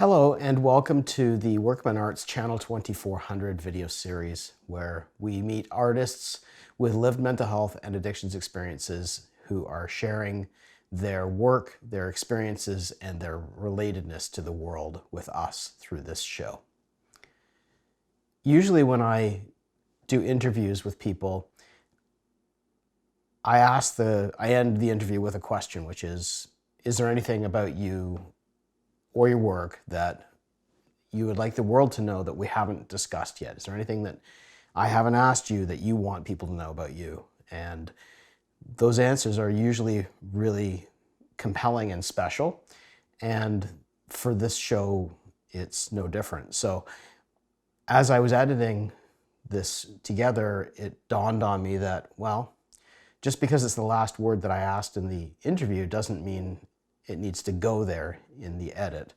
Hello and welcome to the Workman Arts Channel 2400 video series, where we meet artists with lived mental health and addictions experiences who are sharing their work, their experiences, and their relatedness to the world with us through this show. Usually when I do interviews with people, I end the interview with a question, which is there anything about you or your work that you would like the world to know that we haven't discussed yet? Is there anything that I haven't asked you that you want people to know about you? And those answers are usually really compelling and special. And for this show, it's no different. So as I was editing this together, it dawned on me that, well, just because it's the last word that I asked in the interview doesn't mean it needs to go there in the edit.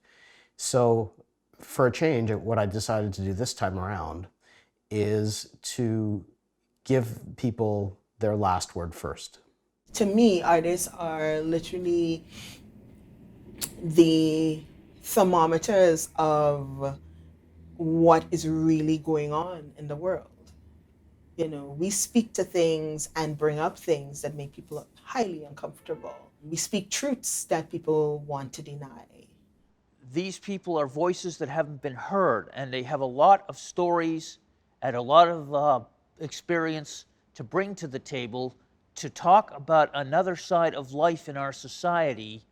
So for a change, what I decided to do this time around is to give people their last word first. To me, artists are literally the thermometers of what is really going on in the world. You know, we speak to things and bring up things that make people highly uncomfortable. We speak truths that people want to deny. These people are voices that haven't been heard, and they have a lot of stories and a lot of experience to bring to the table to talk about another side of life in our society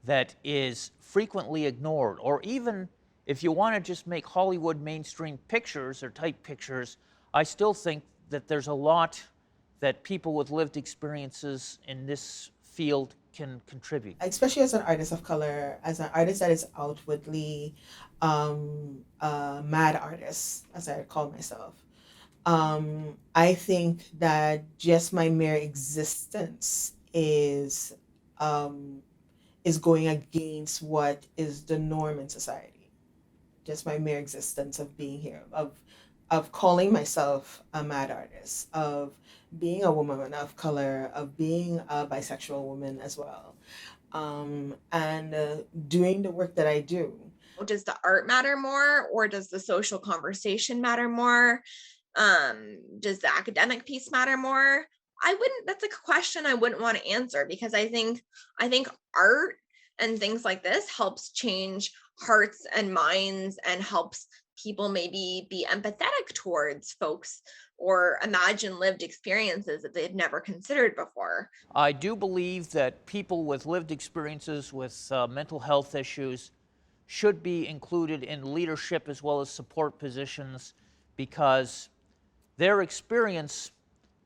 that is frequently ignored. Or even if you want to just make Hollywood mainstream pictures or type pictures, I still think that there's a lot that people with lived experiences in this field can contribute. Especially as an artist of color, as an artist that is outwardly a mad artist, as I call myself. I think that just my mere existence is going against what is the norm in society. Just my mere existence of being here, of calling myself a mad artist, of being a woman of color, of being a bisexual woman as well, and doing the work that I do. Does the art matter more, or does the social conversation matter more? Does the academic piece matter more? That's a question I wouldn't want to answer, because I think art and things like this helps change hearts and minds and helps people maybe be empathetic towards folks or imagine lived experiences that they've never considered before. I do believe that people with lived experiences with mental health issues should be included in leadership as well as support positions, because their experience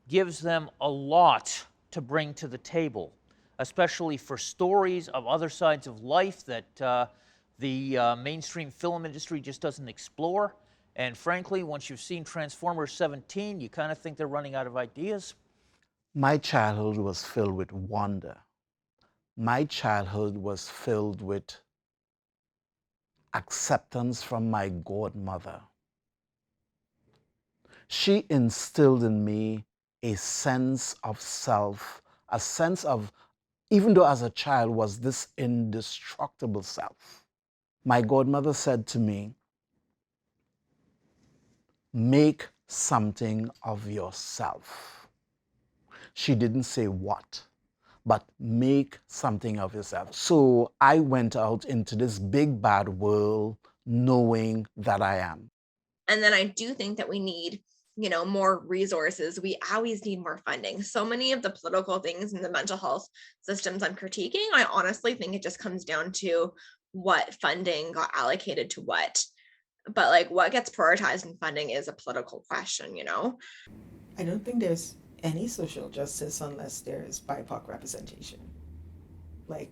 gives them a lot to bring to the table, especially for stories of other sides of life that the mainstream film industry just doesn't explore. And frankly, once you've seen Transformers 17, you kind of think they're running out of ideas. My childhood was filled with wonder. My childhood was filled with acceptance from my godmother. She instilled in me a sense of self, a sense of, even though as a child was this indestructible self. My godmother said to me, make something of yourself. She didn't say what, but make something of yourself. So I went out into this big bad world knowing that I am. And then I do think that we need, more resources. We always need more funding. So many of the political things in the mental health systems I'm critiquing, I honestly think it just comes down to what funding got allocated to what. But like what gets prioritized in funding is a political question, I don't think there's any social justice unless there's BIPOC representation. Like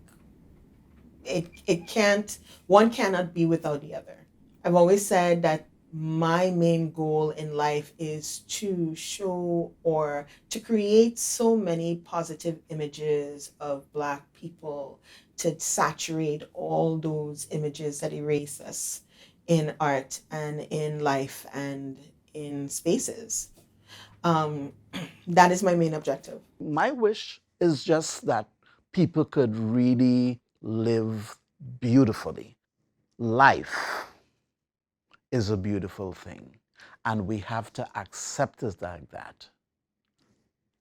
one cannot be without the other. I've always said that my main goal in life is to show or to create so many positive images of Black people, to saturate all those images that erase us in art and in life and in spaces. That is my main objective. My wish is just that people could really live beautifully. Life is a beautiful thing, and we have to accept it like that.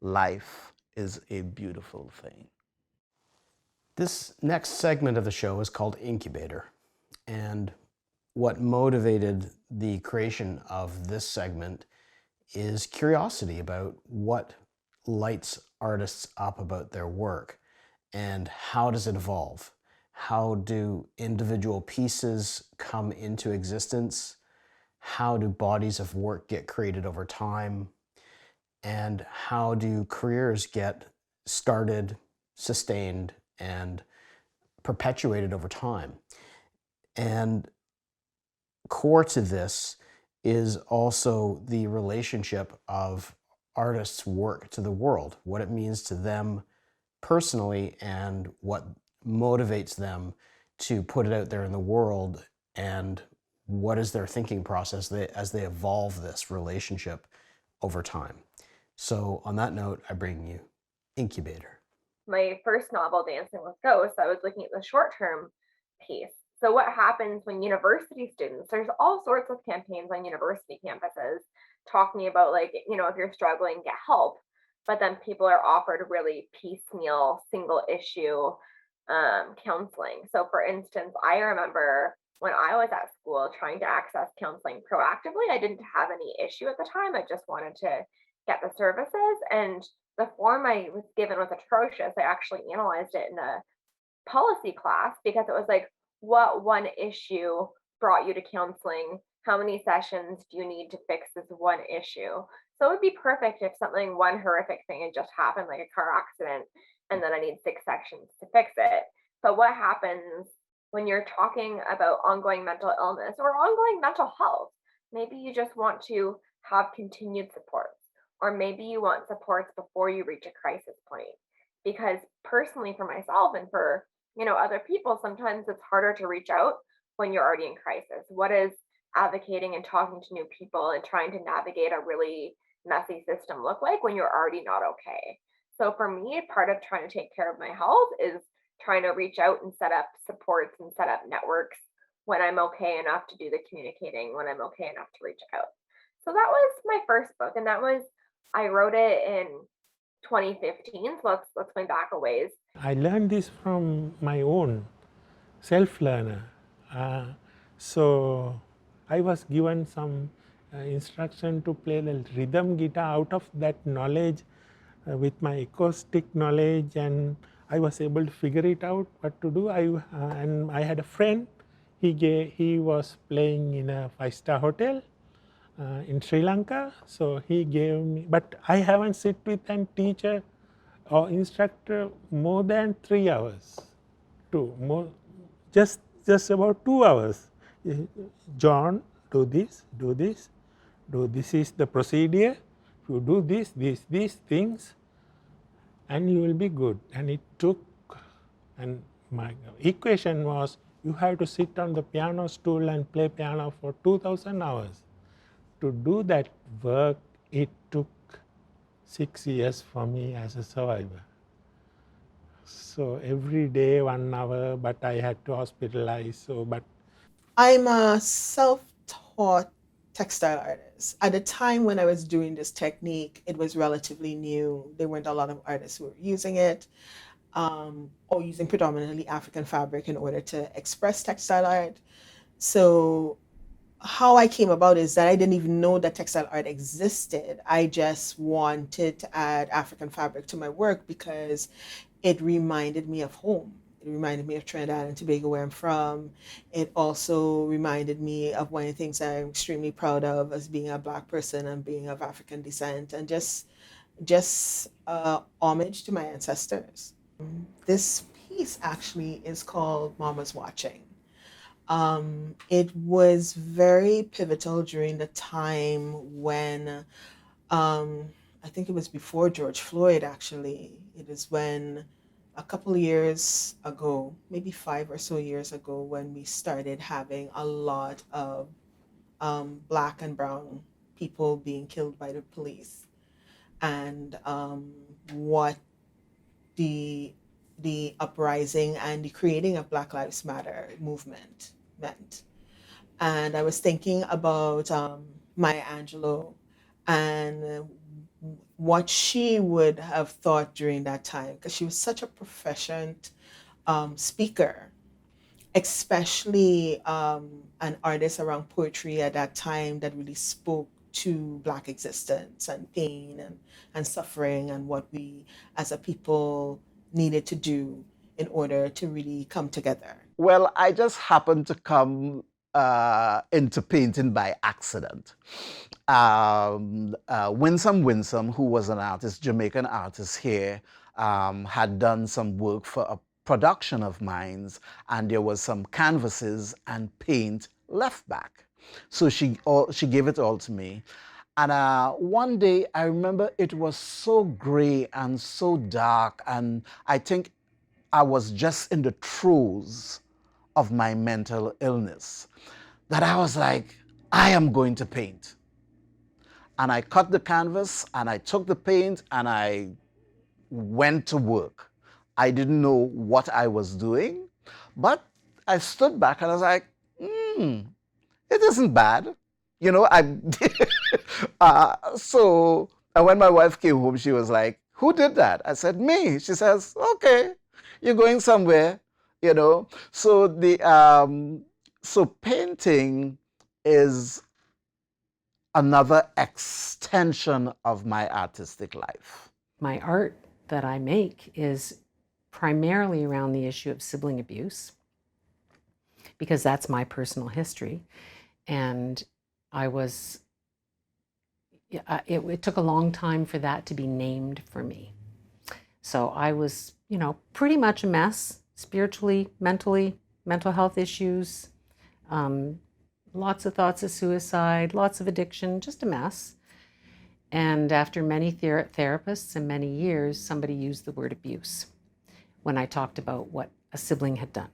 Life is a beautiful thing. This next segment of the show is called Incubator. And what motivated the creation of this segment is curiosity about what lights artists up about their work and how does it evolve? How do individual pieces come into existence? How do bodies of work get created over time? And how do careers get started, sustained, and perpetuated over time? And core to this is also the relationship of artists' work to the world, what it means to them personally, and what motivates them to put it out there in the world, and what is their thinking process as they evolve this relationship over time. So on that note, I bring you Incubator. My first novel, Dancing with Ghosts, I was looking at the short-term piece. So what happens when university students, there's all sorts of campaigns on university campuses talking about, like, if you're struggling, get help. But then people are offered really piecemeal, single issue counseling. So for instance, I remember when I was at school trying to access counseling proactively, I didn't have any issue at the time. I just wanted to get the services, and the form I was given was atrocious. I actually analyzed it in a policy class because it was like, what one issue brought you to counseling? How many sessions do you need to fix this one issue? So it would be perfect if one horrific thing had just happened, like a car accident, and then I need 6 sessions to fix it. But what happens when you're talking about ongoing mental illness or ongoing mental health? Maybe you just want to have continued supports, or maybe you want supports before you reach a crisis point. Because personally, for myself and for other people, sometimes it's harder to reach out when you're already in crisis. What is advocating and talking to new people and trying to navigate a really messy system look like when you're already not okay? So for me, part of trying to take care of my health is trying to reach out and set up supports and set up networks when I'm okay enough to do the communicating, when I'm okay enough to reach out. So that was my first book, and I wrote it in 2015. So let's going back a ways. I learned this from my own self-learner. So I was given some instruction to play the rhythm guitar. Out of that knowledge, with my acoustic knowledge, and I was able to figure it out what to do. And I had a friend. He was playing in a 5-star hotel in Sri Lanka. So he gave me, but I haven't sit with a teacher or instructor more than 3 hours. Just about 2 hours. John, do this, do this, this is the procedure. If you do these things, and you will be good. And it took, and my equation was, you have to sit on the piano stool and play piano for 2,000 hours. To do that work, it took 6 years for me as a survivor. So every day 1 hour, but I had to hospitalize. I'm a self-taught textile artist. At the time when I was doing this technique, it was relatively new. There weren't a lot of artists who were using it, or using predominantly African fabric in order to express textile art. So how I came about is that I didn't even know that textile art existed. I just wanted to add African fabric to my work because it reminded me of home. It reminded me of Trinidad and Tobago, where I'm from. It also reminded me of one of the things I'm extremely proud of as being a Black person and being of African descent, and just homage to my ancestors. This piece actually is called Mama's Watching. It was very pivotal during the time when, I think it was before George Floyd, actually. It is when a couple of years ago, maybe 5 or so years ago, when we started having a lot of Black and brown people being killed by the police, and what the uprising and the creating of Black Lives Matter movement meant. And I was thinking about Maya Angelou and what she would have thought during that time, because she was such a proficient speaker, especially an artist around poetry at that time that really spoke to Black existence and pain and suffering and what we as a people needed to do in order to really come together. Well, I just happened to come into painting by accident. Winsome, who was an artist, Jamaican artist here, had done some work for a production of mine, and there was some canvases and paint left back. So she gave it all to me. And one day I remember it was so gray and so dark, and I think I was just in the throes of my mental illness, that I was like, I am going to paint. And I cut the canvas and I took the paint and I went to work. I didn't know what I was doing, but I stood back and I was like, it isn't bad. You know, so and when my wife came home, she was like, who did that? I said, me. She says, okay, you're going somewhere, you know. So so painting is another extension of my artistic life. My art that I make is primarily around the issue of sibling abuse, because that's my personal history. And it took a long time for that to be named for me. So I was, pretty much a mess, spiritually, mentally, mental health issues, lots of thoughts of suicide, lots of addiction, just a mess. And after many therapists and many years, somebody used the word abuse when I talked about what a sibling had done.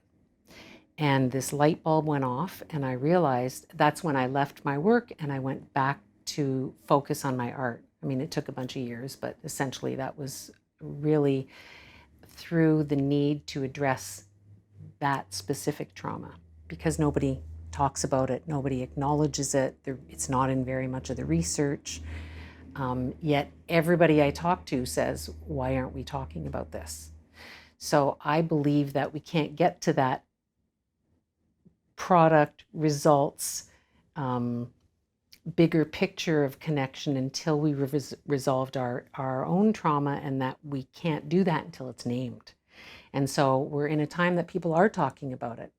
And this light bulb went off, and I realized that's when I left my work and I went back to focus on my art. I mean, it took a bunch of years, but essentially that was really through the need to address that specific trauma, because nobody talks about it, nobody acknowledges it. It's not in very much of the research. Yet everybody I talk to says, why aren't we talking about this? So I believe that we can't get to that product results, bigger picture of connection until we resolved our own trauma, and that we can't do that until it's named. And so we're in a time that people are talking about it.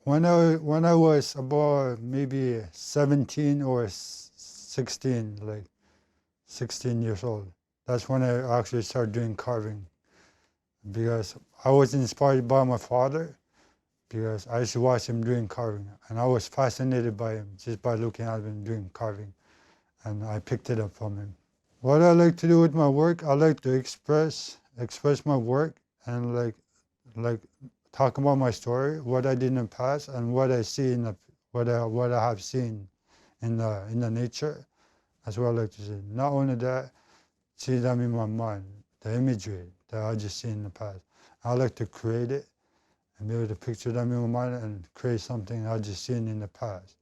When I was about maybe 17 or 16, like 16 years old, that's when I actually started doing carving, because I was inspired by my father, because I used to watch him doing carving, and I was fascinated by him just by looking at him doing carving, and I picked it up from him. What I like to do with my work, I like to express my work and like talk about my story, what I did in the past, and what I see in what I have seen in the nature. That's what I like to see. Not only that, see them in my mind, the imagery that I just seen in the past. I like to create it and be able to picture them in my mind and create something I just seen in the past.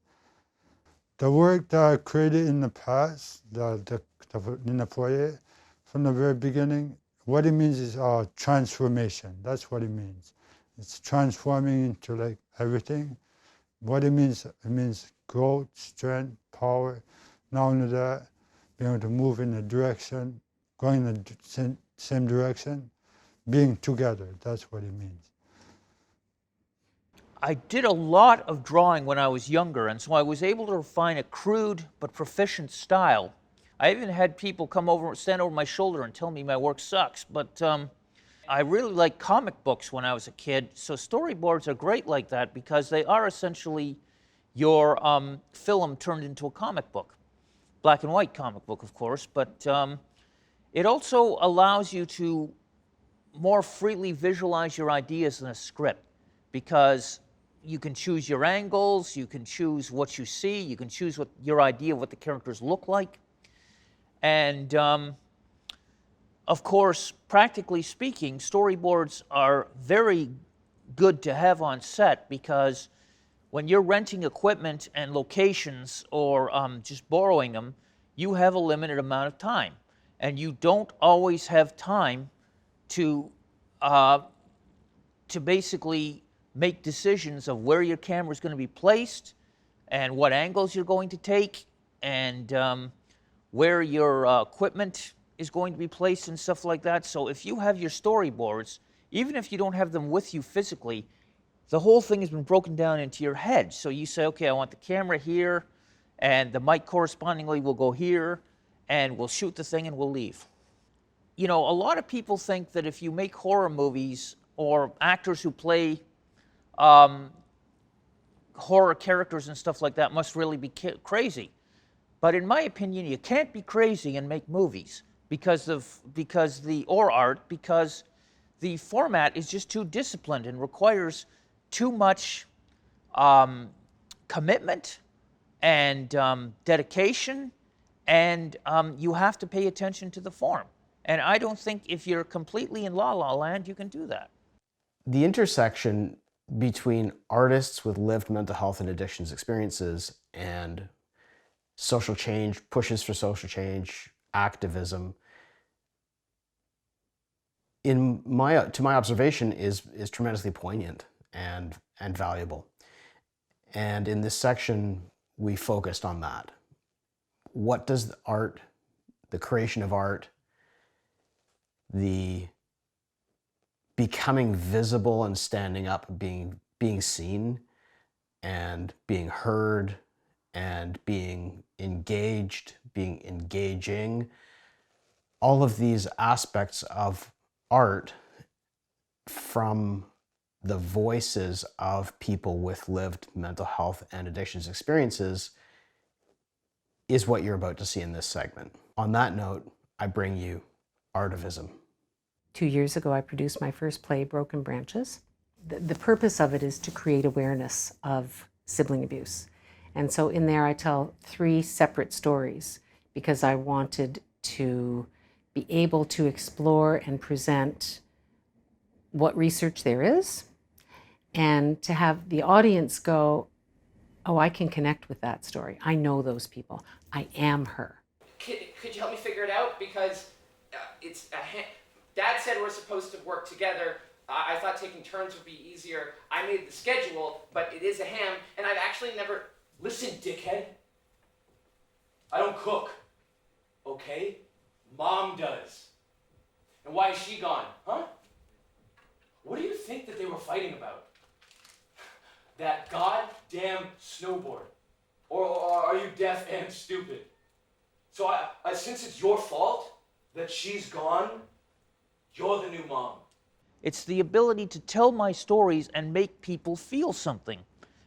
The work that I created in the past, in the foyer, from the very beginning, what it means is transformation. That's what it means. It's transforming into like everything. What it means growth, strength, power. Not only that, being able to move in a direction, going in the same direction, being together. That's what it means. I did a lot of drawing when I was younger, and so I was able to refine a crude but proficient style. I even had people come over, stand over my shoulder and tell me my work sucks, but I really liked comic books when I was a kid, so storyboards are great like that because they are essentially your film turned into a comic book. Black and white comic book, of course, but it also allows you to more freely visualize your ideas in a script, because you can choose your angles, you can choose what you see, you can choose what your idea of what the characters look like. And of course, practically speaking, storyboards are very good to have on set, because When you're renting equipment and locations or just borrowing them, you have a limited amount of time. And you don't always have time to basically make decisions of where your camera is going to be placed and what angles you're going to take and where your equipment is going to be placed and stuff like that. So if you have your storyboards, even if you don't have them with you physically, the whole thing has been broken down into your head. So you say, okay, I want the camera here, and the mic correspondingly will go here, and we'll shoot the thing and we'll leave. You know, a lot of people think that if you make horror movies or actors who play horror characters and stuff like that must really be crazy. But in my opinion, you can't be crazy and make movies because the format is just too disciplined and requires too much commitment and dedication, and you have to pay attention to the form. And I don't think if you're completely in La La Land, you can do that. The intersection between artists with lived mental health and addictions experiences and social change, pushes for social change, activism, to my observation, is tremendously poignant and valuable. And in this section, we focused on that. What does the creation of art, the becoming visible and standing up, being seen and being heard and being engaged, being engaging, all of these aspects of art from the voices of people with lived mental health and addictions experiences is what you're about to see in this segment. On that note, I bring you Artivism. 2 years ago, I produced my first play, Broken Branches. The purpose of it is to create awareness of sibling abuse. And so in there, I tell 3 separate stories because I wanted to be able to explore and present what research there is and to have the audience go, oh, I can connect with that story. I know those people. I am her. Could you help me figure it out? Because it's a Dad said we're supposed to work together. I thought taking turns would be easier. I made the schedule, but it is a ham, and I've actually never... Listen, dickhead. I don't cook, okay? Mom does. And why is she gone, huh? What do you think that they were fighting about? That goddamn snowboard. Or are you deaf and stupid? So since it's your fault that she's gone, you're the new mom. It's the ability to tell my stories and make people feel something.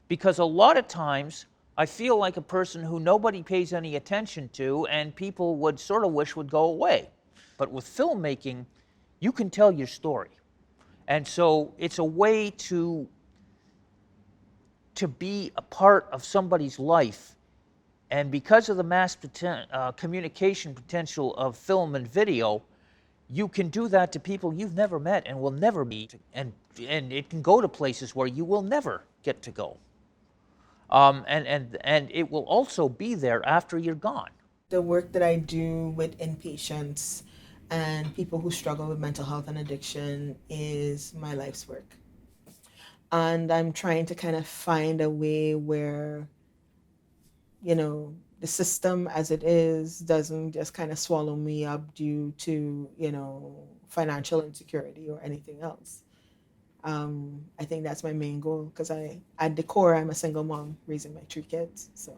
Because a lot of times, I feel like a person who nobody pays any attention to and people would sort of wish would go away. But with filmmaking, you can tell your story. And so it's a way to be a part of somebody's life. And because of the mass communication potential of film and video, you can do that to people you've never met and will never meet. And it can go to places where you will never get to go. And it will also be there after you're gone. The work that I do with inpatients and people who struggle with mental health and addiction is my life's work. And I'm trying to kind of find a way where, you know, the system as it is doesn't just kind of swallow me up due to, you know, financial insecurity or anything else. I think that's my main goal because at the core, I'm a single mom raising my 3 kids. So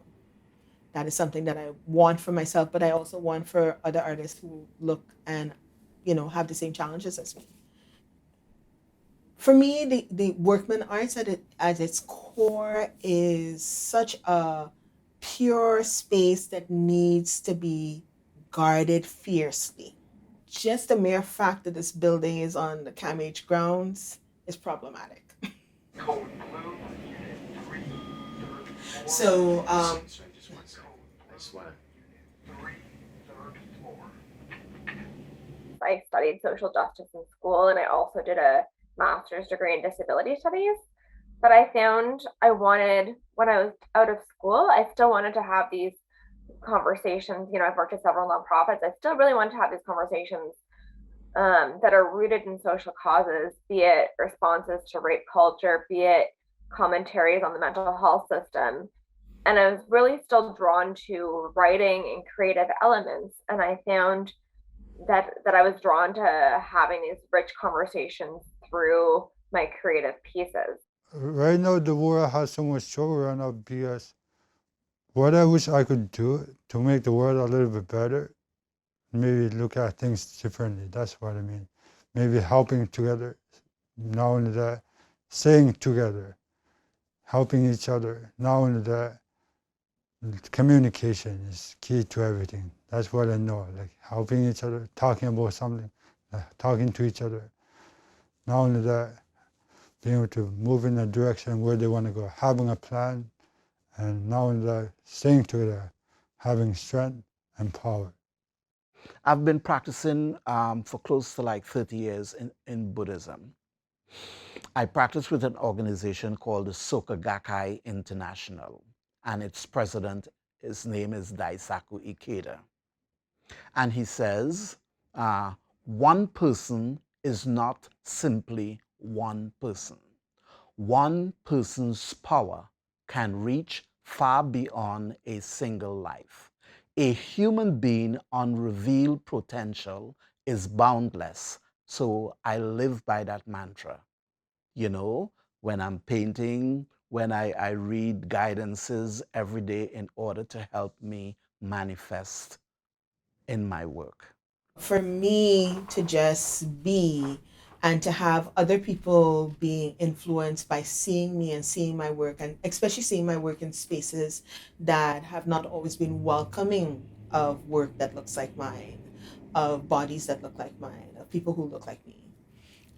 that is something that I want for myself, but I also want for other artists who look and, you know, have the same challenges as me. For me, the Workman Arts at its core is such a pure space that needs to be guarded fiercely. Just the mere fact that this building is on the CAMH grounds is problematic. So, I studied social justice in school, and I also did a master's degree in disability studies. But I found I wanted, when I was out of school, I still wanted to have these conversations. I've worked at several nonprofits. I still really wanted to have these conversations that are rooted in social causes, be it responses to rape culture, be it commentaries on the mental health system. And I was really still drawn to writing and creative elements. And I found that I was drawn to having these rich conversations through my creative pieces. Right now, the world has so much trouble right now because what I wish I could do to make the world a little bit better, maybe look at things differently. That's what I mean. Maybe helping together, not only that, staying together, helping each other, not only that, communication is key to everything. That's what I know, like helping each other, talking about something, talking to each other. Not only that, being able to move in a direction where they want to go, having a plan, and not only that, staying together, having strength and power. I've been practicing for close to like 30 years in Buddhism. I practice with an organization called the Soka Gakkai International, and its president, his name is Daisaku Ikeda. And he says, one person is not simply one person. One person's power can reach far beyond a single life. A human being unrevealed potential is boundless. So I live by that mantra. When I'm painting, when I read guidances every day in order to help me manifest in my work. For me to just be and to have other people being influenced by seeing me and seeing my work, and especially seeing my work in spaces that have not always been welcoming of work that looks like mine, of bodies that look like mine, of people who look like me,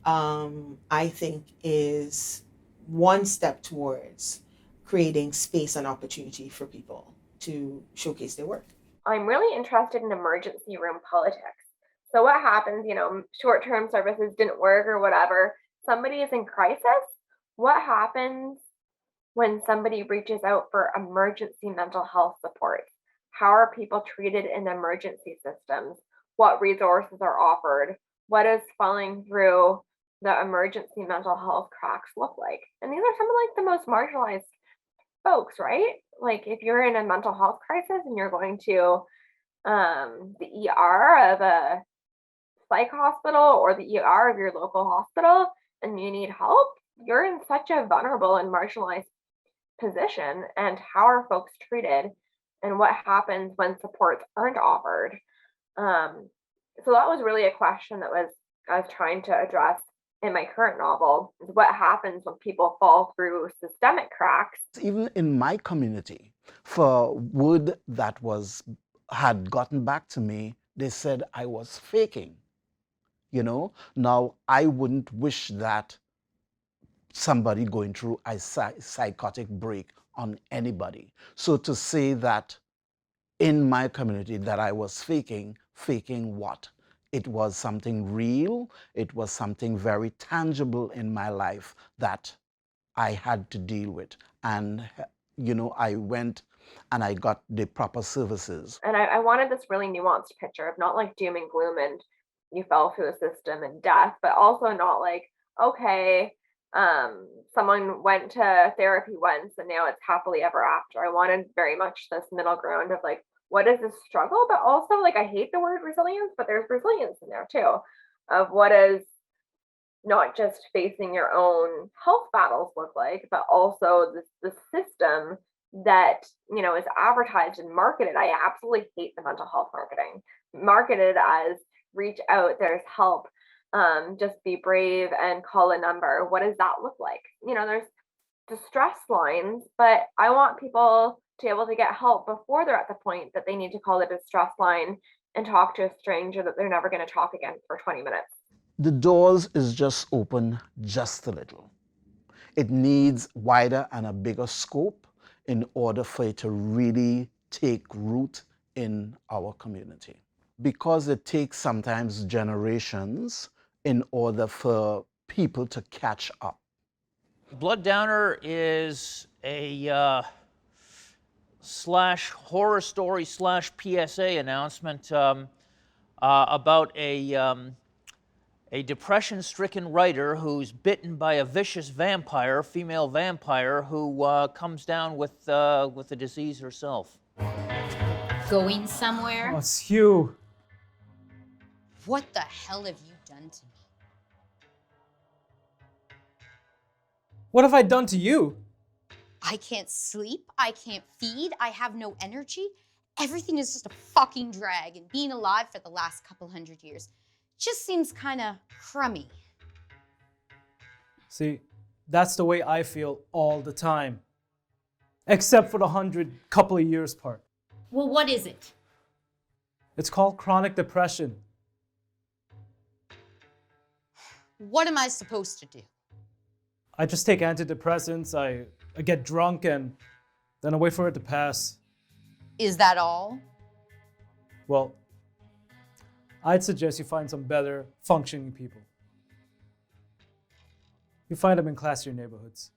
I think is one step towards creating space and opportunity for people to showcase their work. I'm really interested in emergency room politics. So what happens, short-term services didn't work or whatever, somebody is in crisis. What happens when somebody reaches out for emergency mental health support? How are people treated in emergency systems? What resources are offered? What does falling through the emergency mental health cracks look like? And these are some of like the most marginalized folks, right? Like if you're in a mental health crisis and you're going to the ER of a psych hospital or the ER of your local hospital and you need help, you're in such a vulnerable and marginalized position. And how are folks treated? And what happens when supports aren't offered? So that was really a question that I was trying to address in my current novel, is what happens when people fall through systemic cracks. Even in my community, for word that had gotten back to me, they said I was faking. Now I wouldn't wish that somebody going through a psychotic break on anybody. So to say that in my community that I was faking what? It was something real. It was something very tangible in my life that I had to deal with. And, I went and I got the proper services. And I wanted this really nuanced picture of not like doom and gloom and you fell through the system and death, but also not like, okay, someone went to therapy once and now it's happily ever after. I wanted very much this middle ground of like, what is this struggle? But also like, I hate the word resilience, but there's resilience in there too, of what is not just facing your own health battles look like, but also the system that is advertised and marketed. I absolutely hate the mental health marketed as reach out, there's help, just be brave and call a number. What does that look like? There's distress lines, but I want people to be able to get help before they're at the point that they need to call the distress line and talk to a stranger that they're never going to talk again for 20 minutes. The doors is just open just a little. It needs wider and a bigger scope in order for it to really take root in our community. Because it takes sometimes generations in order for people to catch up. Blood Downer is a slash horror story slash PSA announcement about a depression-stricken writer who's bitten by a vicious vampire, female vampire, who comes down with the disease herself. Going somewhere? Oh, it's Hugh. What the hell have you done to me? What have I done to you? I can't sleep, I can't feed, I have no energy. Everything is just a fucking drag, and being alive for the last couple hundred years just seems kind of crummy. See, that's the way I feel all the time. Except for the 100 couple of years part. Well, what is it? It's called chronic depression. What am I supposed to do? I just take antidepressants, I get drunk, and then I wait for it to pass. Is that all? Well, I'd suggest you find some better functioning people. You find them in classier neighborhoods.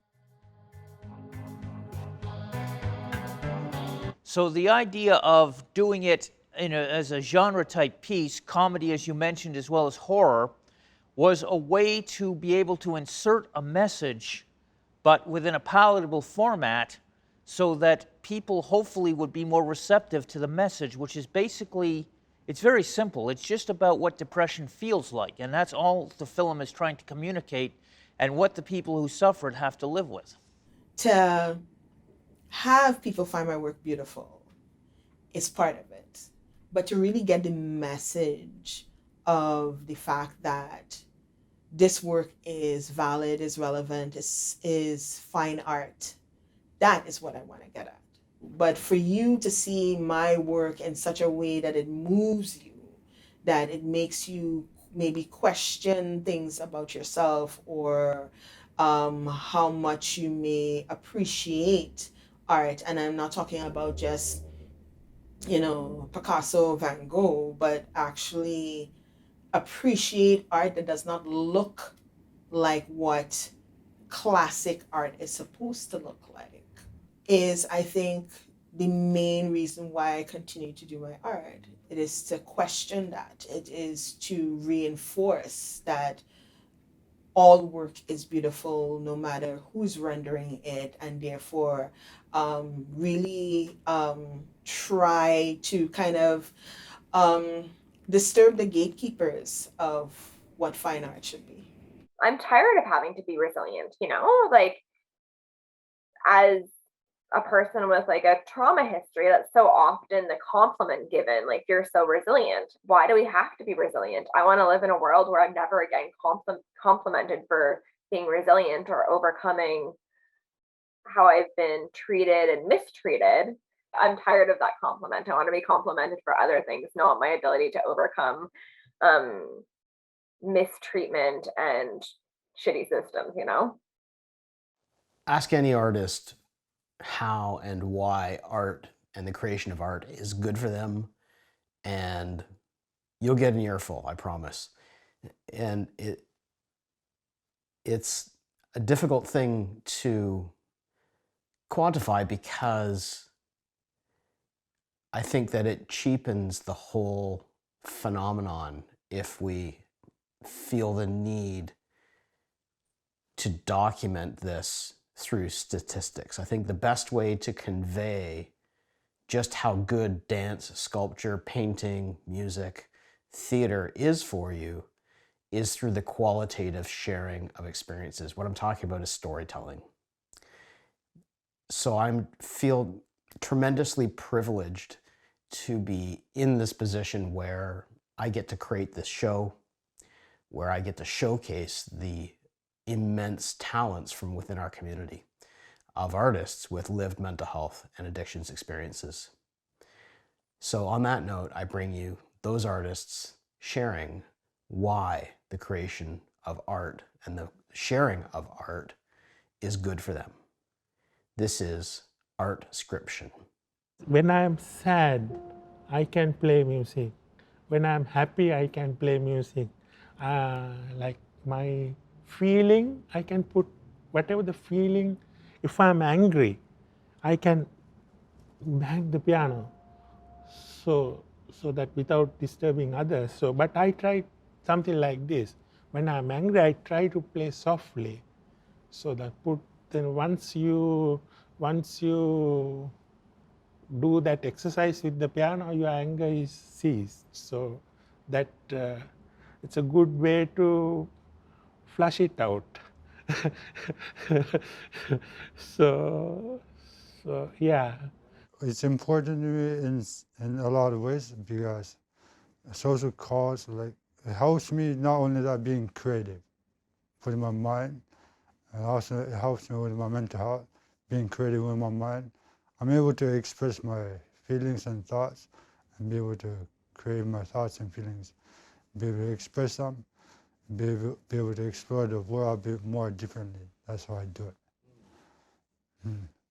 So the idea of doing it as a genre-type piece, comedy, as you mentioned, as well as horror, was a way to be able to insert a message, but within a palatable format, so that people hopefully would be more receptive to the message, which is basically, it's very simple. It's just about what depression feels like, and that's all the film is trying to communicate, and what the people who suffer it have to live with. To have people find my work beautiful is part of it, but to really get the message of the fact that this work is valid, is relevant, is fine art, that is what I want to get at. But for you to see my work in such a way that it moves you, that it makes you maybe question things about yourself, or how much you may appreciate art. And I'm not talking about just, Picasso, Van Gogh, but actually appreciate art that does not look like what classic art is supposed to look like, is, I think, the main reason why I continue to do my art. It is to question that. It is to reinforce that all work is beautiful no matter who's rendering it, and therefore really try to kind of disturb the gatekeepers of what fine art should be. I'm tired of having to be resilient, like as a person with like a trauma history, that's so often the compliment given, like, you're so resilient. Why do we have to be resilient? I want to live in a world where I'm never again complimented for being resilient or overcoming how I've been treated and mistreated. I'm tired of that compliment. I want to be complimented for other things, not my ability to overcome mistreatment and shitty systems, Ask any artist how and why art and the creation of art is good for them, and you'll get an earful, I promise. And it's a difficult thing to quantify, because I think that it cheapens the whole phenomenon if we feel the need to document this through statistics. I think the best way to convey just how good dance, sculpture, painting, music, theater is for you is through the qualitative sharing of experiences. What I'm talking about is storytelling. So I feel tremendously privileged to be in this position where I get to create this show, where I get to showcase the immense talents from within our community of artists with lived mental health and addictions experiences. So on that note, I bring you those artists sharing why the creation of art and the sharing of art is good for them. This is Artscription. When I am sad, I can play music. When I'm happy, I can play music. Like my feeling, I can put whatever the feeling, if I'm angry, I can bang the piano so that without disturbing others. So, but I try something like this. When I'm angry, I try to play softly, so that then once you do that exercise with the piano, your anger is ceased. So that it's a good way to flush it out. so yeah. It's important to me in a lot of ways, because a social cause, like, it helps me not only that being creative, putting my mind, and also it helps me with my mental health, being creative with my mind. I'm able to express my feelings and thoughts, and be able to create my thoughts and feelings, be able to express them, be able to explore the world a bit more differently. That's how I do it.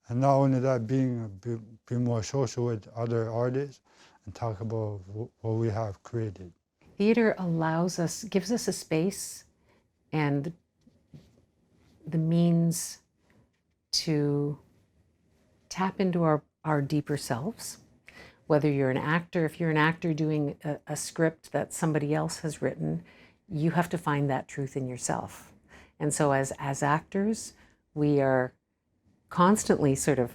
And not only that, being more social with other artists and talk about what we have created. Theater gives us a space and the means to tap into our deeper selves. Whether you're an actor, if you're an actor doing a script that somebody else has written, you have to find that truth in yourself. And so as actors, we are constantly sort of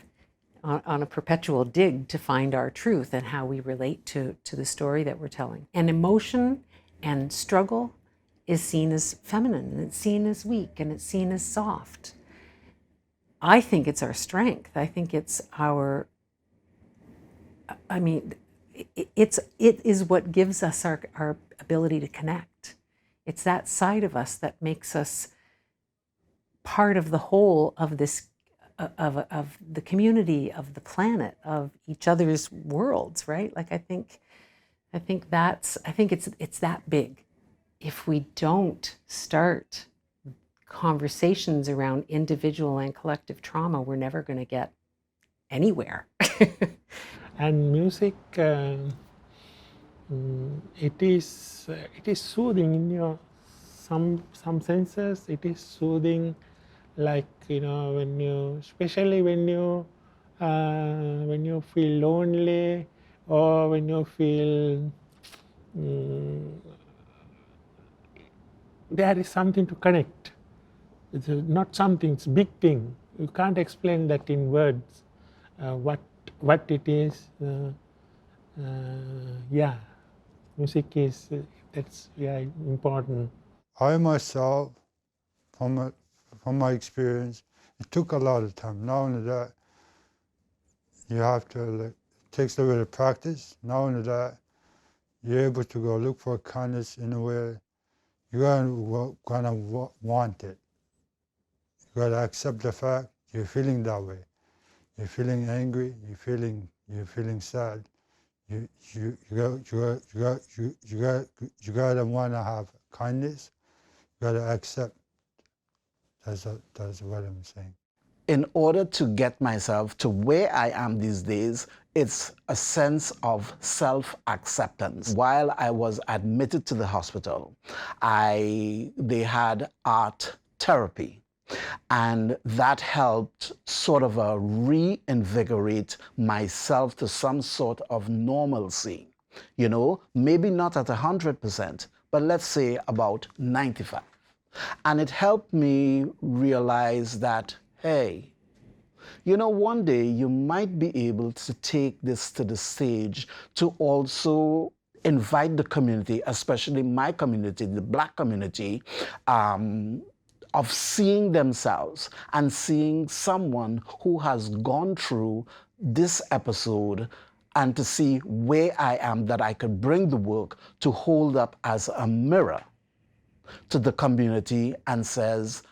on a perpetual dig to find our truth and how we relate to the story that we're telling. And emotion and struggle is seen as feminine, and it's seen as weak, and it's seen as soft. I think it's our strength. I think it's it is what gives us our ability to connect. It's that side of us that makes us part of the whole of this, of the community, of the planet, of each other's worlds, right? Like I think it's that big. If we don't start conversations around individual and collective trauma, we're never going to get anywhere. And music, it is soothing in your some senses. It is soothing, like especially when you feel lonely, or when you feel there is something to connect. It's not something, it's a big thing. You can't explain that in words, what it is. Yeah, music is, that's important. I myself, from my experience, it took a lot of time. Not only that, you have to, it takes a little bit of practice. Not only that, you're able to go look for kindness in a way. You're gonna want it. You gotta accept the fact you're feeling that way. You're feeling angry. You're feeling sad. You gotta wanna have kindness. You gotta accept. That's what I'm saying. In order to get myself to where I am these days, it's a sense of self-acceptance. While I was admitted to the hospital, they had art therapy, and that helped sort of reinvigorate myself to some sort of normalcy. Maybe not at 100%, but let's say about 95%. And it helped me realize that, hey, one day you might be able to take this to the stage to also invite the community, especially my community, the Black community, of seeing themselves and seeing someone who has gone through this episode, and to see where I am, that I could bring the work to hold up as a mirror to the community and says,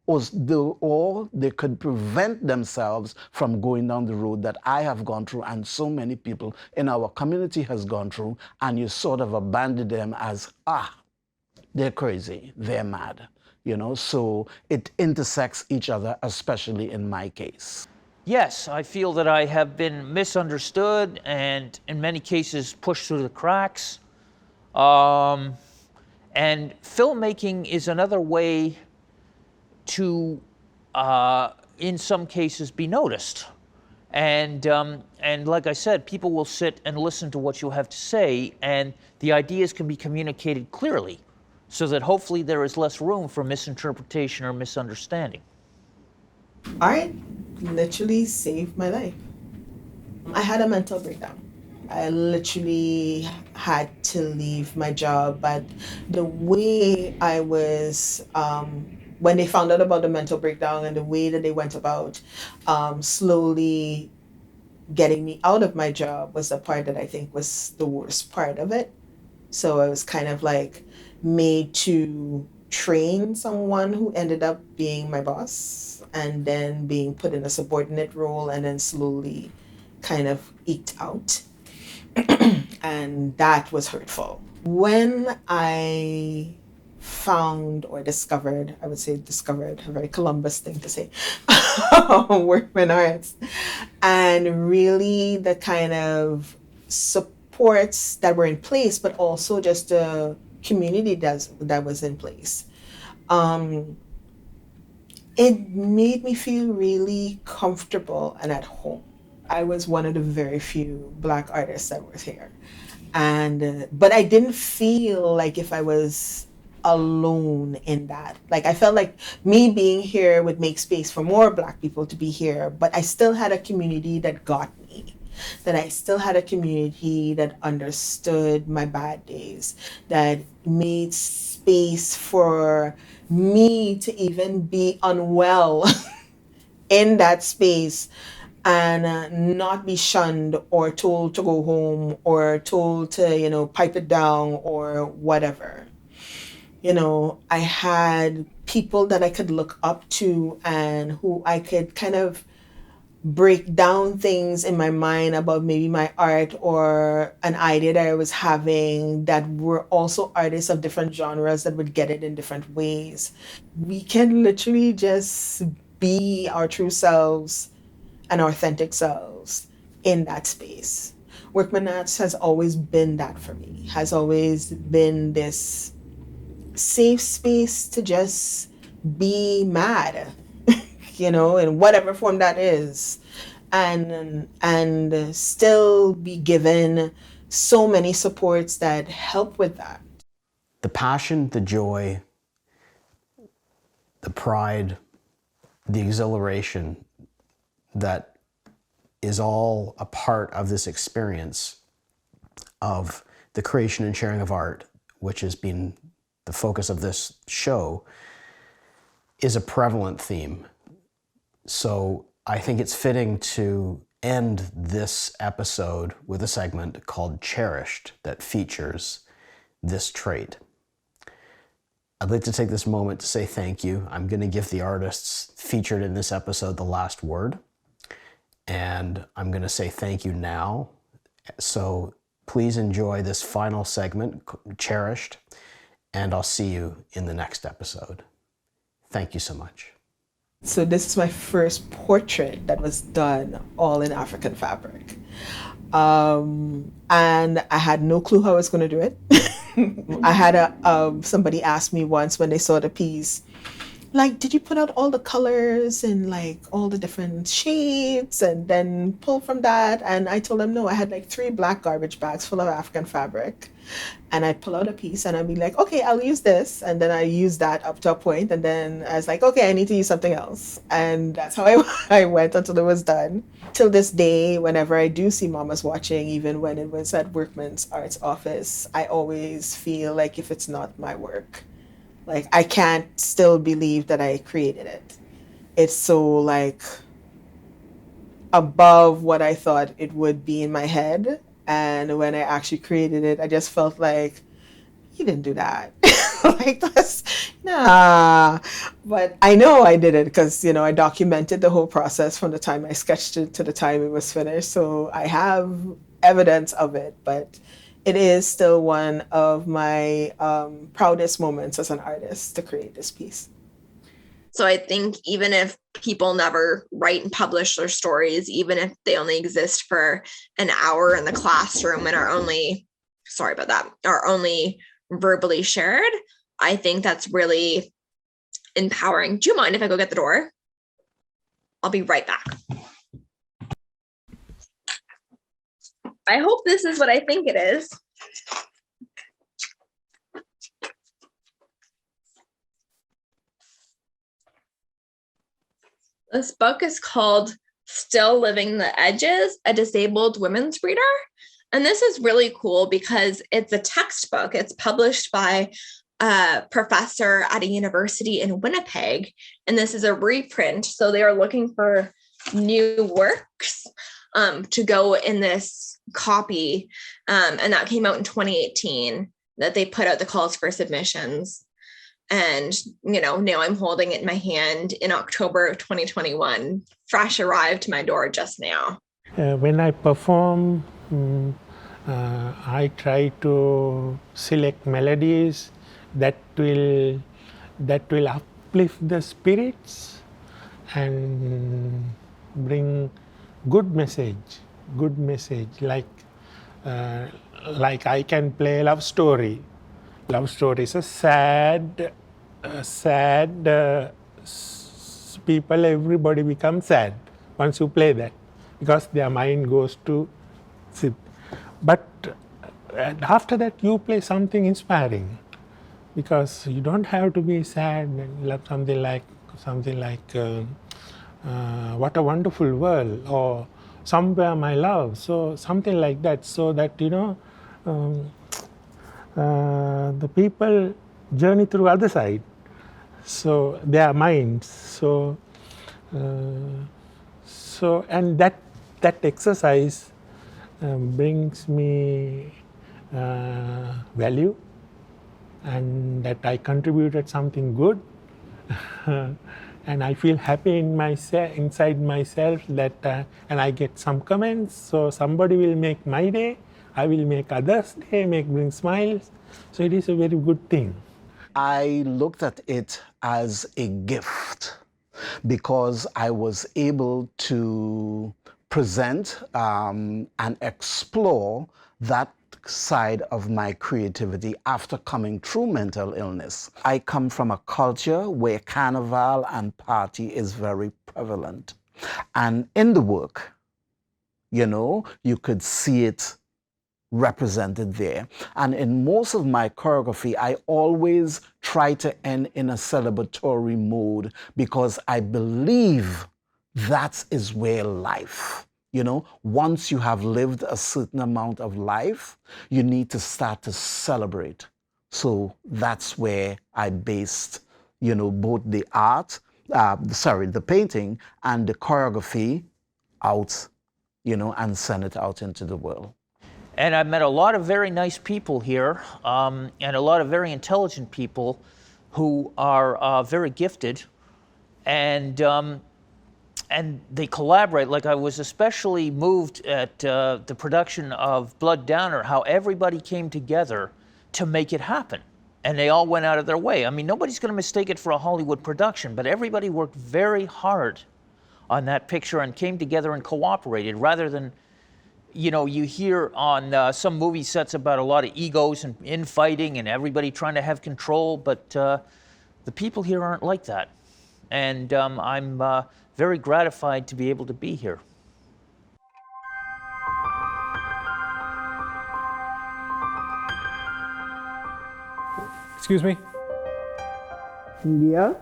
or they could prevent themselves from going down the road that I have gone through and so many people in our community has gone through, and you sort of abandon them as, they're crazy, they're mad. So it intersects each other, especially in my case. Yes, I feel that I have been misunderstood and in many cases pushed through the cracks. And filmmaking is another way to, in some cases, be noticed. And like I said, people will sit and listen to what you have to say, and the ideas can be communicated clearly so that hopefully there is less room for misinterpretation or misunderstanding. Art literally saved my life. I had a mental breakdown. I literally had to leave my job, but the way I was, when they found out about the mental breakdown and the way that they went about slowly getting me out of my job was the part that I think was the worst part of it. So I was kind of like made to train someone who ended up being my boss and then being put in a subordinate role and then slowly kind of eked out. And that was hurtful. When I found or discovered, I would say discovered, a very Columbus thing to say, Workman Arts, and really the kind of supports that were in place, but also just the community that was in place. It made me feel really comfortable and at home. I was one of the very few Black artists that was here. And but I didn't feel like if I was alone in that. Like I felt like me being here would make space for more Black people to be here, but I still had a community that got me. That I still had a community that understood my bad days, that made space for me to even be unwell in that space and not be shunned or told to go home or told to, pipe it down or whatever. I had people that I could look up to and who I could kind of break down things in my mind about maybe my art or an idea that I was having that were also artists of different genres that would get it in different ways. We can literally just be our true selves and authentic selves in that space. Workman Arts has always been that for me, has always been this safe space to just be mad, in whatever form that is, and still be given so many supports that help with that. The passion, the joy, the pride, the exhilaration that is all a part of this experience of the creation and sharing of art, which has been the focus of this show, is a prevalent theme. So I think it's fitting to end this episode with a segment called Cherished that features this trait. I'd like to take this moment to say thank you. I'm going to give the artists featured in this episode the last word. And I'm going to say thank you now. So please enjoy this final segment, Cherished, and I'll see you in the next episode. Thank you so much. So this is my first portrait that was done all in African fabric. And I had no clue how I was going to do it. I had somebody ask me once when they saw the piece, like, did you put out all the colors and like all the different shades and then pull from that? And I told them, no, I had like 3 black garbage bags full of African fabric. And I'd pull out a piece and I'd be like, okay, I'll use this. And then I use that up to a point. And then I was like, okay, I need to use something else. And that's how I went until it was done. Till this day, whenever I do see mamas watching, even when it was at Workman's Arts office, I always feel like if it's not my work, like I can't still believe that I created it. It's so like above what I thought it would be in my head. And when I actually created it, I just felt like, you didn't do that. Like that's, nah. But I know I did it because, I documented the whole process from the time I sketched it to the time it was finished. So I have evidence of it, but it is still one of my proudest moments as an artist to create this piece. So I think even if people never write and publish their stories, even if they only exist for an hour in the classroom and are only verbally shared, I think that's really empowering. Do you mind if I go get the door? I'll be right back. I hope this is what I think it is. This book is called Still Living the Edges, a Disabled Women's Reader. And this is really cool because it's a textbook. It's published by a professor at a university in Winnipeg. And this is a reprint. So they are looking for new works to go in this copy. And that came out in 2018, that they put out the calls for submissions. And, you know, now I'm holding it in my hand in October of 2021. Fresh arrived to my door just now. When I perform, I try to select melodies that will uplift the spirits and bring good message. Like I can play love story. Love story is a sad people, everybody becomes sad once you play that, because their mind goes to sleep. But after that you play something inspiring, because you don't have to be sad and love something like What a Wonderful World or Somewhere My Love, so something like that, so that the people journey through other side, so their minds. So and that exercise brings me value, and that I contributed something good, and I feel happy inside myself that, and I get some comments. So somebody will make my day. I will make others' day, bring smiles. So it is a very good thing. I looked at it as a gift because I was able to present and explore that side of my creativity after coming through mental illness. I come from a culture where carnival and party is very prevalent. And in the work, you could see it represented there. And in most of my choreography, I always try to end in a celebratory mode, because I believe that is where life, once you have lived a certain amount of life, you need to start to celebrate. So that's where I based, both the the painting and the choreography out, and send it out into the world. And I've met a lot of very nice people here, and a lot of very intelligent people who are very gifted, and they collaborate. Like, I was especially moved at the production of Blood Downer, how everybody came together to make it happen. And they all went out of their way. I mean, nobody's going to mistake it for a Hollywood production, but everybody worked very hard on that picture and came together and cooperated, rather than, you hear on some movie sets about a lot of egos and infighting and everybody trying to have control, but the people here aren't like that. And I'm very gratified to be able to be here. Excuse me? Yeah?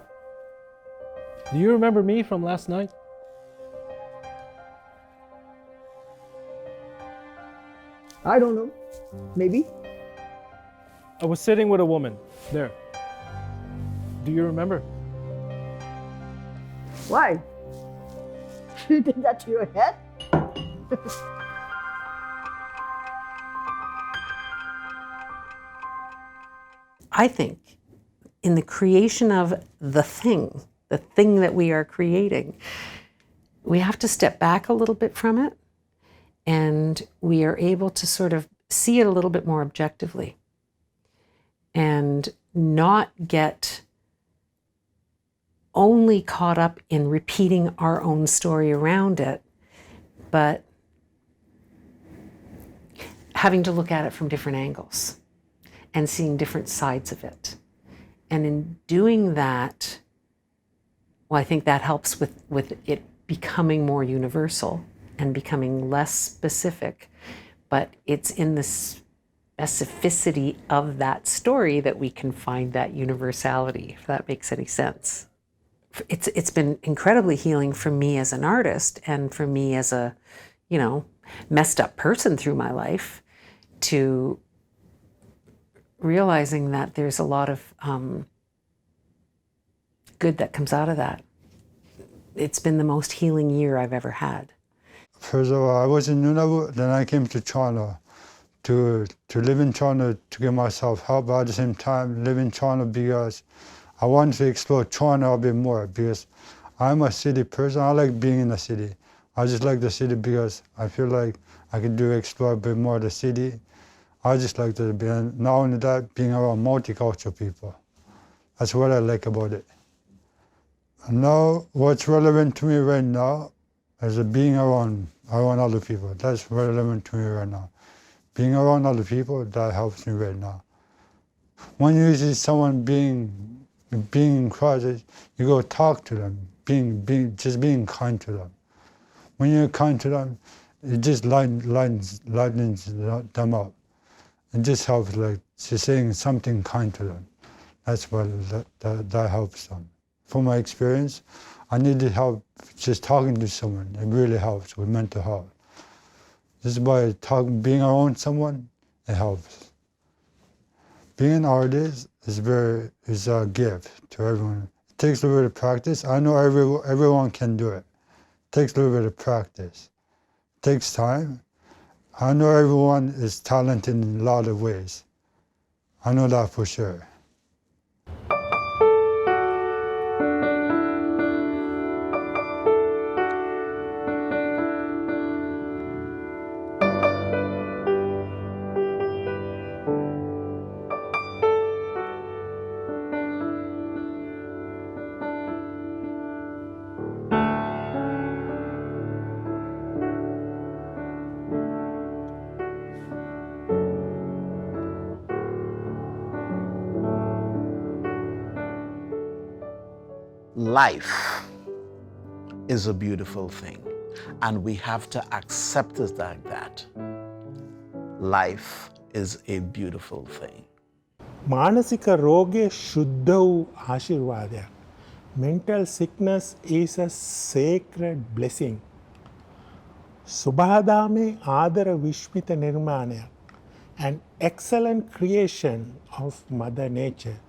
Do you remember me from last night? I don't know. Maybe? I was sitting with a woman there. Do you remember? Why? You did that to your head? I think in the creation of the thing that we are creating, we have to step back a little bit from it, and we are able to sort of see it a little bit more objectively and not get only caught up in repeating our own story around it, but having to look at it from different angles and seeing different sides of it. And in doing that, Well, I think that helps with it becoming more universal and becoming less specific. But it's in the specificity of that story that we can find that universality, if that makes any sense. It's been incredibly healing for me as an artist and for me as a, messed up person through my life, to realizing that there's a lot of good that comes out of that. It's been the most healing year I've ever had. First of all, I was in Nunavut, then I came to Toronto to live in Toronto to give myself help, but at the same time live in Toronto because I wanted to explore Toronto a bit more, because I'm a city person. I like being in the city. I just like the city because I feel like I can explore a bit more of the city. I just like to be, and not only that, being around multicultural people. That's what I like about it. And now, what's relevant to me right now is being around other people. That's relevant to me right now. Being around other people, that helps me right now. When you see someone being in crisis, you go talk to them, being kind to them. When you're kind to them, it just lightens them up. It just helps, like just saying something kind to them. That's what that helps them. From my experience, I needed help just talking to someone. It really helps with mental health. Just by being around someone, it helps. Being an artist is a gift to everyone. It takes a little bit of practice. I know everyone can do it. It takes a little bit of practice. It takes time. I know everyone is talented in a lot of ways. I know that for sure. Life is a beautiful thing, and we have to accept it like that. Life is a beautiful thing. මානසික රෝගය ශුද්ධ වූ ආශිර්වාදයක්. Mental sickness is a sacred blessing. සුභාදාමේ ආදර විශ්මිත නිර්මාණයක්. An excellent creation of Mother Nature.